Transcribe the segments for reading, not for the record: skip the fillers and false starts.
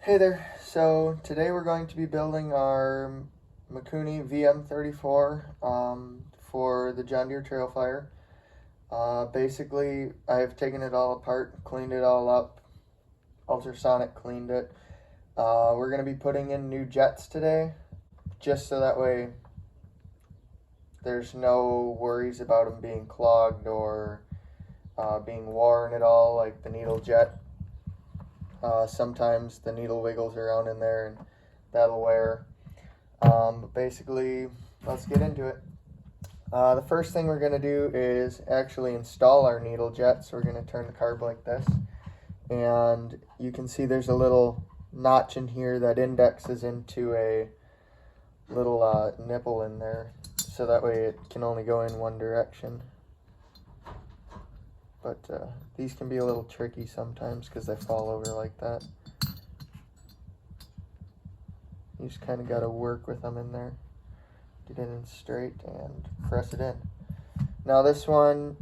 Hey there, so today we're going to be building our Mikuni VM34 for the John Deere Trailfire. Basically, I've taken it all apart, cleaned it all up, ultrasonic cleaned it. We're going to be putting in new jets today, just so that way there's no worries about them being clogged or being worn at all, like the needle jet. Sometimes the needle wiggles around in there and that'll wear. But basically, let's get into it. The first thing we're going to do is actually install our needle jet. So we're going to turn the carb like this. And you can see there's a little notch in here that indexes into a little nipple in there. So that way it can only go in one direction. But these can be a little tricky sometimes because they fall over like that. You just kind of got to work with them in there. Get it in straight and press it in. Now this one,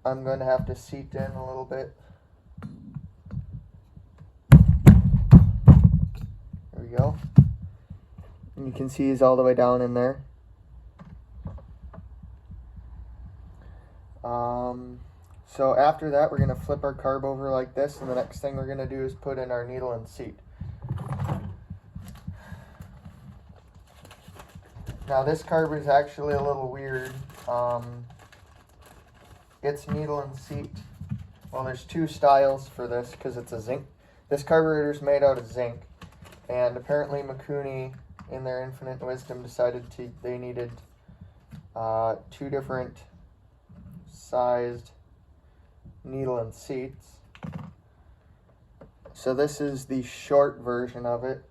I'm going to have to seat in a little bit. There we go. And you can see he's all the way down in there. So after that, we're going to flip our carb over like this, and the next thing we're going to do is put in our needle and seat. Now this carb is actually a little weird. It's needle and seat. Well, there's two styles for this because it's a zinc. This carburetor is made out of zinc, and apparently Mikuni, in their infinite wisdom, decided they needed two different sized needle and seats. So this is the short version of it,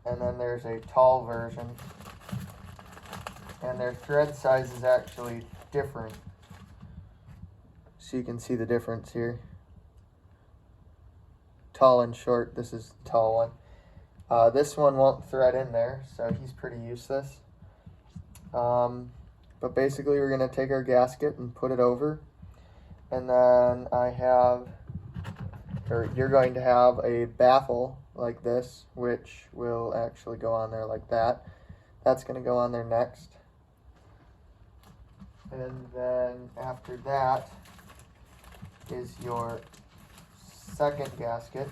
and then there's a tall version, and their thread size is actually different, so you can see the difference here. Tall and short. This is the tall one. This one won't thread in there, so he's pretty useless. But basically we're going to take our gasket and put it over. And then you're going to have a baffle like this, which will actually go on there like that. That's going to go on there next. And then after that is your second gasket.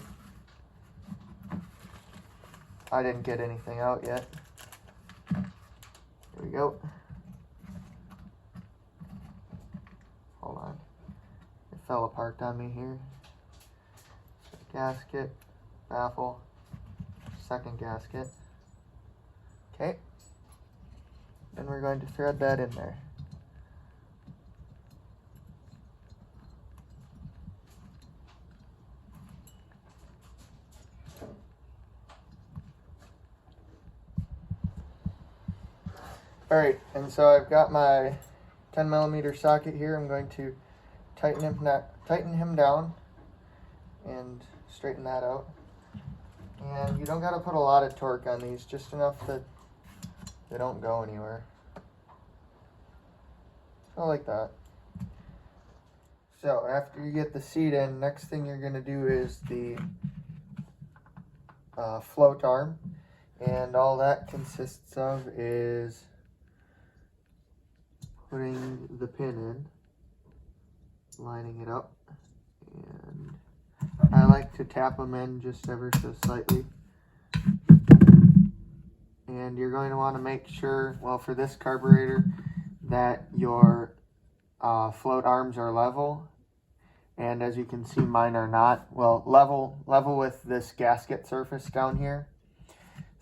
I didn't get anything out yet. Here we go. Hold on. It fell apart on me here. So gasket, baffle, second gasket. Okay. Then we're going to thread that in there. Alright, and so I've got my 10mm socket here. I'm going to tighten him down and straighten that out. And you don't got to put a lot of torque on these, just enough that they don't go anywhere. So like that. So after you get the seat in, next thing you're going to do is the float arm. And all that consists of is putting the pin in, lining it up, and I like to tap them in just ever so slightly. And you're going to want to make sure, well, for this carburetor, that your float arms are level. And as you can see, mine are not. Well, level with this gasket surface down here.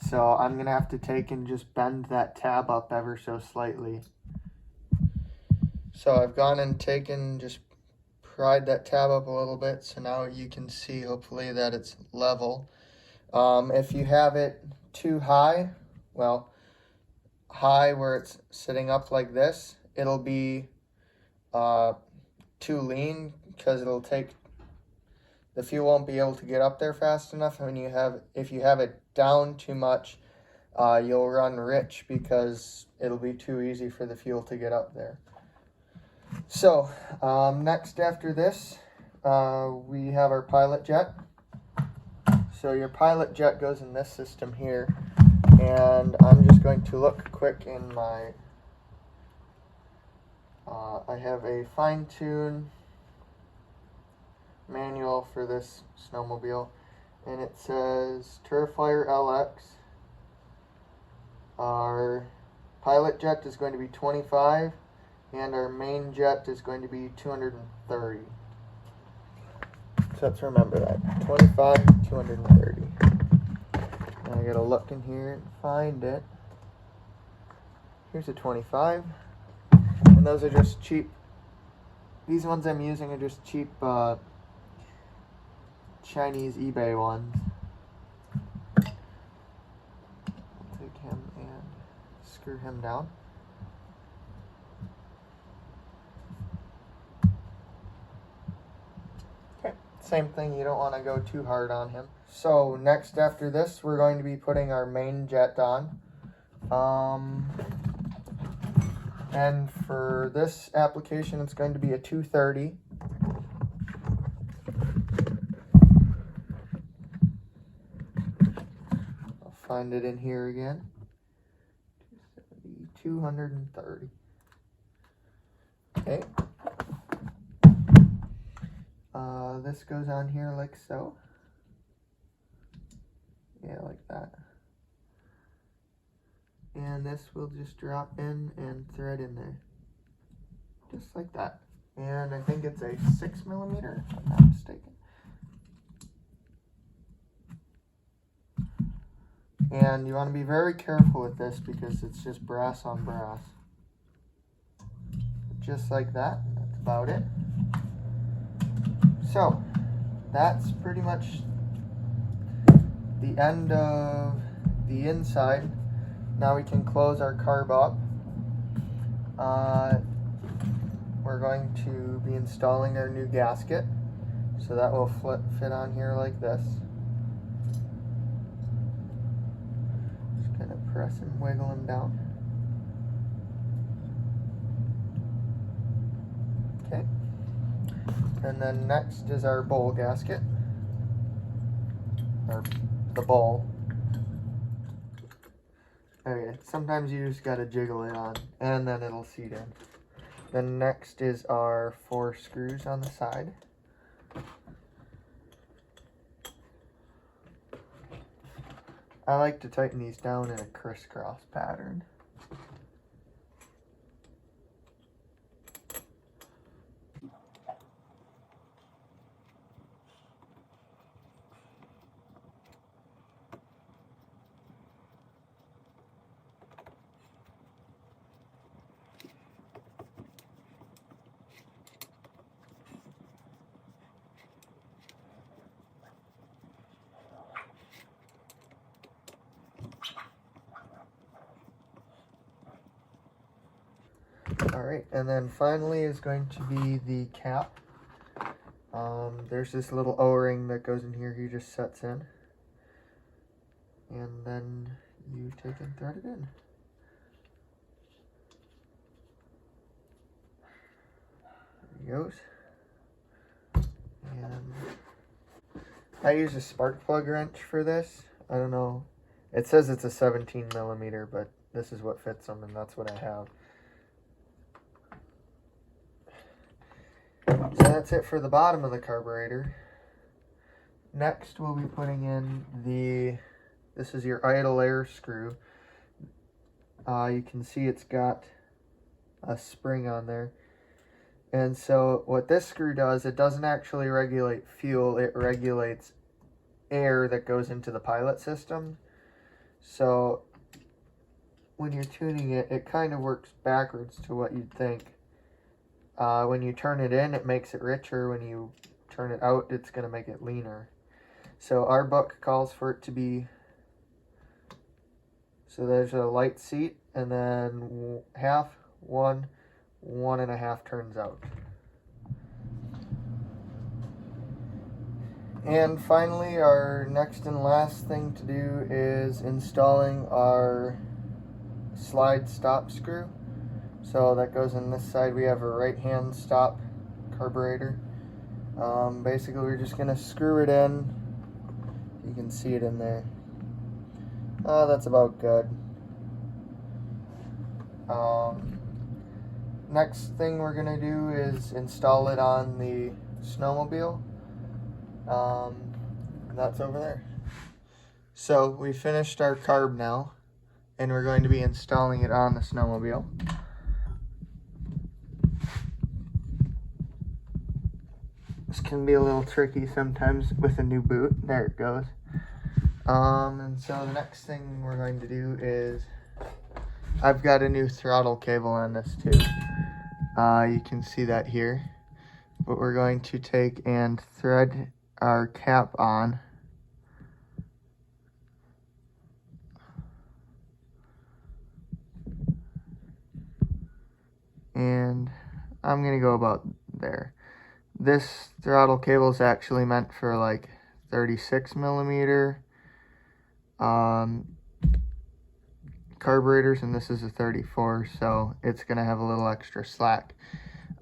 So I'm going to have to take and just bend that tab up ever so slightly. So I've gone and just pried that tab up a little bit, so now you can see hopefully that it's level. If you have it too high, well, high where it's sitting up like this, it'll be too lean because the fuel won't be able to get up there fast enough. If you have it down too much, you'll run rich because it'll be too easy for the fuel to get up there. So, next after this, we have our pilot jet. So your pilot jet goes in this system here, and I'm just going to look quick in my, I have a fine-tune manual for this snowmobile, and it says Trailfire LX. Our pilot jet is going to be 25, and our main jet is going to be 230. So let's remember that, 25, 230. Now I gotta look in here and find it. Here's a 25, and those are just cheap. These ones I'm using are just cheap Chinese eBay ones. I'll take him and screw him down. Okay, same thing, you don't want to go too hard on him. So next after this, we're going to be putting our main jet on. And for this application, it's going to be a 230. I'll find it in here again. 230. Okay. This goes on here like so. Yeah, like that. And this will just drop in and thread in there. Just like that. And I think it's a 6mm, if I'm not mistaken. And you want to be very careful with this because it's just brass on brass. Just like that. That's about it. So, that's pretty much the end of the inside. Now we can close our carb up. We're going to be installing our new gasket. So that will fit on here like this. Just kind of press and wiggle them down. Okay. And then next is our bowl gasket. Or the bowl. Okay, sometimes you just gotta jiggle it on, and then it'll seat in. Then next is our 4 screws on the side. I like to tighten these down in a crisscross pattern. Alright, and then finally is going to be the cap. There's this little O-ring that goes in here, he just sets in. And then you take and thread it in. There he goes. And I use a spark plug wrench for this. I don't know. It says it's a 17mm, but this is what fits them, and that's what I have. So that's it for the bottom of the carburetor. Next we'll be putting in this is your idle air screw. You can see it's got a spring on there. And so what this screw does, it doesn't actually regulate fuel, it regulates air that goes into the pilot system. So when you're tuning it, it kind of works backwards to what you'd think. When you turn it in, it makes it richer. When you turn it out, it's going to make it leaner. So our book calls for it to be, so there's a light seat, and then half, 1, 1.5 turns out. And finally, our next and last thing to do is installing our slide stop screw. So that goes in this side. We have a right hand stop carburetor. Basically we're just going to screw it in You can see it in there. That's about good. Next thing we're gonna do is install it on the snowmobile. That's over there. So we finished our carb now, and we're going to be installing it on the snowmobile. This can be a little tricky sometimes with a new boot. There it goes. And so the next thing we're going to do is, I've got a new throttle cable on this too. You can see that here. But we're going to take and thread our cap on. And I'm going to go about there. This throttle cable is actually meant for like 36 millimeter carburetors, and this is a 34, so it's going to have a little extra slack.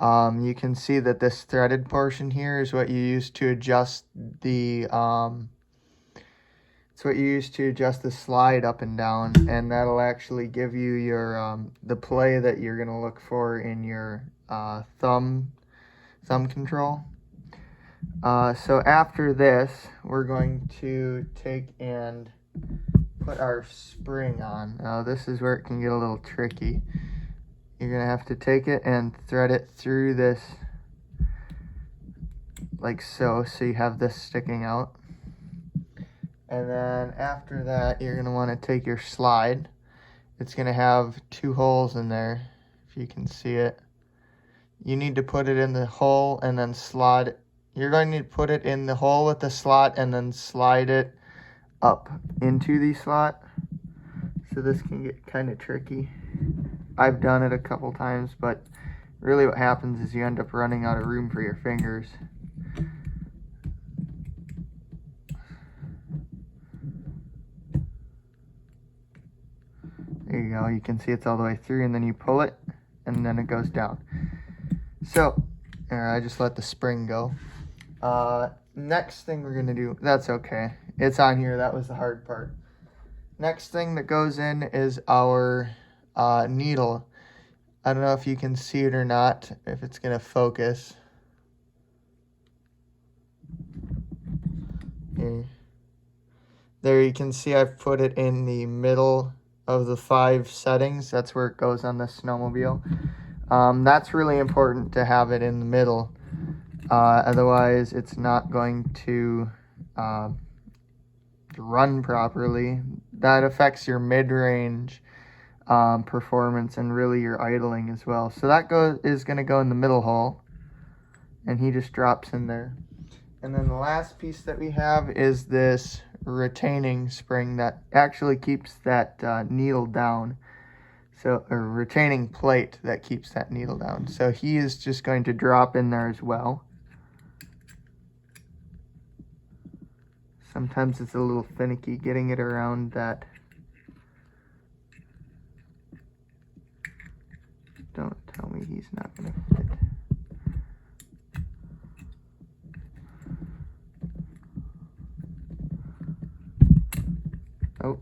You can see that this threaded portion here is what you use to adjust the it's what you use to adjust the slide up and down, and that'll actually give you your the play that you're going to look for in your thumb control. So after this, we're going to take and put our spring on. Now this is where it can get a little tricky. You're gonna have to take it and thread it through this like so you have this sticking out. And then after that, you're gonna want to take your slide. It's gonna have 2 holes in there, if you can see it. You need to put it in the hole and then slide. You're going to put it in the hole with the slot and then slide it up into the slot. So this can get kind of tricky. I've done it a couple times, but really what happens is you end up running out of room for your fingers. There you go. You can see it's all the way through, and then you pull it and then it goes down. So I just let the spring go. Next thing we're gonna do, that's okay, it's on here, that was the hard part. Next thing that goes in is our needle. I don't know if you can see it or not, if it's gonna focus. Here. There you can see I've put it in the middle of the 5 settings. That's where it goes on the snowmobile. That's really important to have it in the middle. Otherwise, it's not going to run properly. That affects your mid-range performance and really your idling as well. So that is going to go in the middle hole, and he just drops in there. And then the last piece that we have is this retaining spring that actually keeps that needle down. So a retaining plate that keeps that needle down. So he is just going to drop in there as well. Sometimes it's a little finicky getting it around that. Don't tell me he's not going to fit. Oh.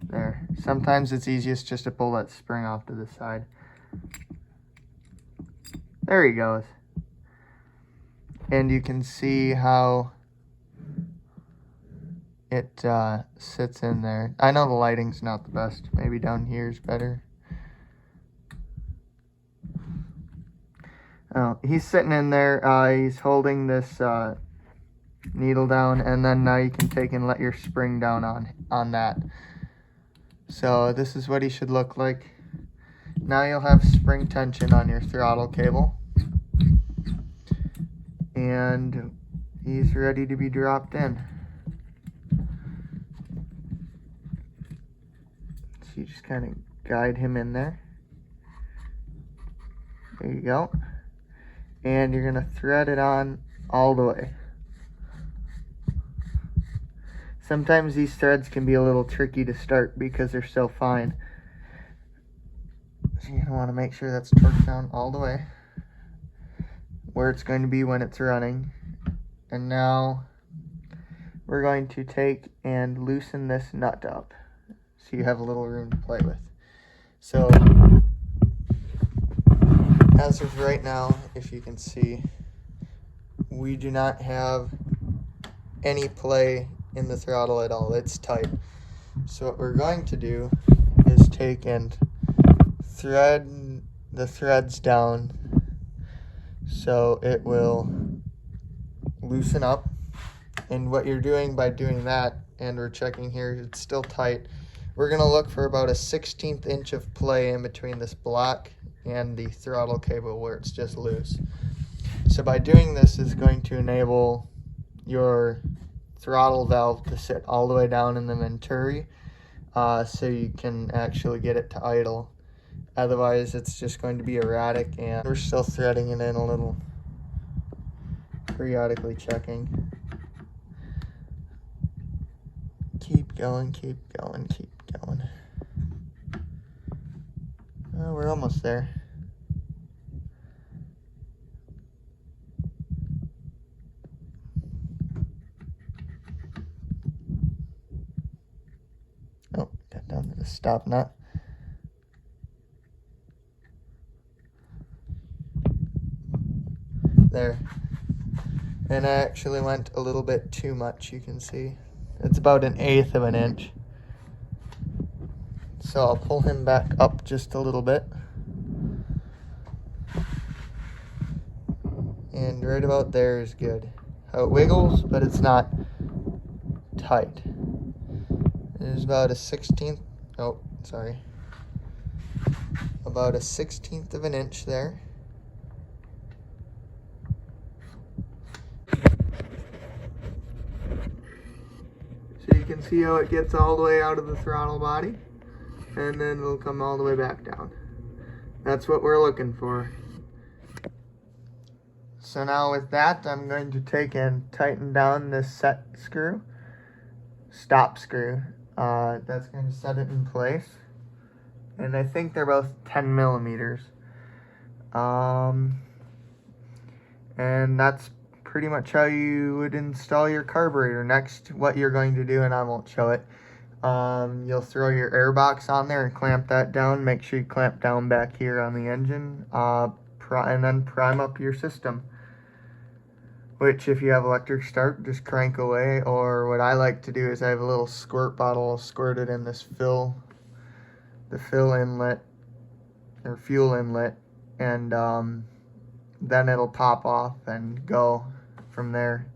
There. Sometimes it's easiest just to pull that spring off to the side. There he goes. And you can see how it sits in there. I know the lighting's not the best. Maybe down here is better. Oh, he's sitting in there. He's holding this needle down, and then now you can take and let your spring down on that. So this is what he should look like. Now you'll have spring tension on your throttle cable. And he's ready to be dropped in. So you just kind of guide him in there. There you go. And you're going to thread it on all the way. Sometimes these threads can be a little tricky to start because they're so fine. So you want to make sure that's torqued down all the way where it's going to be when it's running. And now we're going to take and loosen this nut up so you have a little room to play with. So as of right now, if you can see, we do not have any play in the throttle at all. It's tight. So what we're going to do is take and thread the threads down so it will loosen up. And what you're doing by doing that, and we're checking here, it's still tight, we're going to look for about a 1/16 inch of play in between this block and the throttle cable where it's just loose. So by doing this is going to enable your throttle valve to sit all the way down in the venturi, so you can actually get it to idle. Otherwise it's just going to be erratic, and we're still threading it in a little, periodically checking. Keep going, keep going, keep going. Oh, we're almost there. Oh, got down to the stop nut. There. And I actually went a little bit too much, you can see. It's about 1/8 of an inch. So I'll pull him back up just a little bit. And right about there is good. How it wiggles, but it's not tight. There's about a 1/16, oh, sorry. About a 1/16 of an inch there. So you can see how it gets all the way out of the throttle body, and then it'll come all the way back down. That's what we're looking for. So now with that, I'm going to take and tighten down this set screw, stop screw. That's going to set it in place. And I think they're both 10 millimeters. And that's pretty much how you would install your carburetor. Next, what you're going to do, and I won't show it, you'll throw your air box on there and clamp that down. Make sure you clamp down back here on the engine, and then prime up your system. Which, if you have electric start, just crank away. Or what I like to do is I have a little squirt bottle, I'll squirt it in this the fill inlet, or fuel inlet, and then it'll pop off and go from there.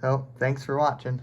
So, thanks for watching.